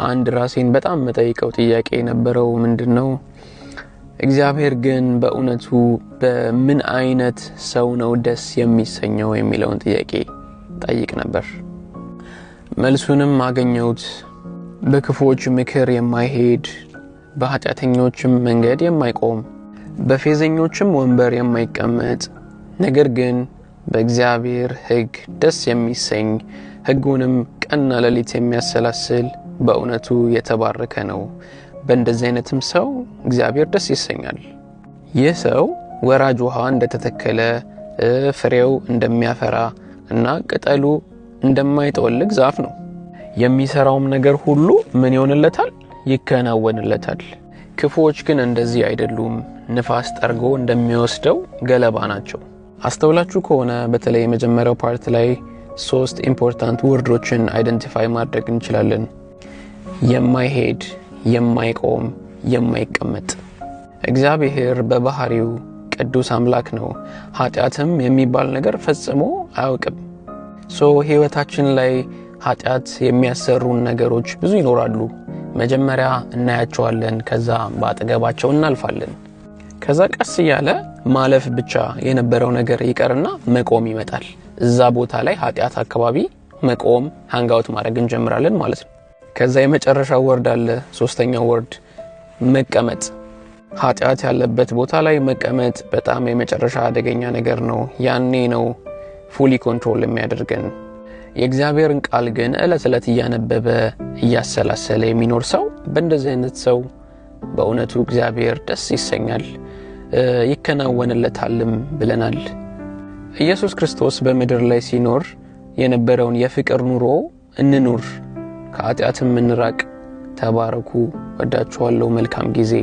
አንድ ራሴን በጣም መጠይቀው ጥያቄ ነበረው ምንድነው እግዚአብሔር ግን በእውነቱ በምን አይነት ሰው ነው ደስ የሚሰኘው የሚለውን ጥያቄ ጠይቅ ነበር መልሱንም አገኘሁት በክፉዎች ምክር የማይሄድ በኃጢአተኞችም መንገድ የማይቆም በፌዘኞችም ወንበር የማይቀመጥ ነገር ግን በእግዚአብሔር ሕግ ደስ የሚሰኝ ሕጉንም ቀንና ሌሊት የሚያሰላስል በእውነቱ የተባረከ ነው በእንደዚህ አይነትም ሰው እግዚአብሔር ደስ ይሰኛል ይህ ሰው ወራጅ ውሃ እንደተተከለ ፍሬው እንደሚያፈራ እና ቅጠሉ እንደማይጠወልግ ዛፍ ነው የሚሰራውም ነገር ሁሉ ምን ይሆንለታል ይከናወንለታል ክፉዎች ግን እንደዚህ አይደሉም ንፋስ ጠርጎ እንደሚወስደው ገለባ ናቸው አስተውላችሁ ከሆነ በተለይ የመጀመሪያው ፓርት ላይ 3 ኢምፖርታንት ወርዶችን አይደንቲፋይ ማድረግ እንችላለን የማይሄድ የማይቆም የማይቀመጥ እግዚአብሔር በባህሪው ቅዱስ አምላክ ነው ኃጢአትም የሚባል ነገር ፈጽሞ አያውቅም ህይወታችን ላይ ኃጢአት የሚያሰሩን ነገሮች ብዙ ይኖራሉ መጀመሪያ እናያቸዋለን ከዛ ባጠገባቸው እናልፋለን ከዛ ቀስ ያለ ማለፍ ብቻ የነበረው ነገር ይቀርና መቆም ይመጣል እዛ ቦታ ላይ ኃጢአት አካባቢ መቆም ሃንጋውት ማድረግ እንጀምራለን ማለት ነው ከዛ የመጨረሻው ወርድ አለ ሶስተኛው ወርድ መቀመጥ ኃጢአት ያለበት ቦታ ላይ መቀመጥ በጣም የመጨረሻ አደገኛ ነገር ነው ያኔ ነው ፉሊ ኮንትሮል የሚያደርገን የእግዚአብሔርን ቃል ግን እለት ያነበበ ያሰላሰለ የሚኖር ሰው በእንደዚህ አይነት ሰው በእውነቱ እግዚአብሔር ደስ ይሰኛል ይከናወንለታልም ብለናል ኢየሱስ ክርስቶስ በመድር ላይ ሲኖር የነበረውን የፍቅር ኑሮ እንኑር ከኃጢአትም እንራቅ ተባረኩ ወዳችኋለሁ መልካም ጊዜ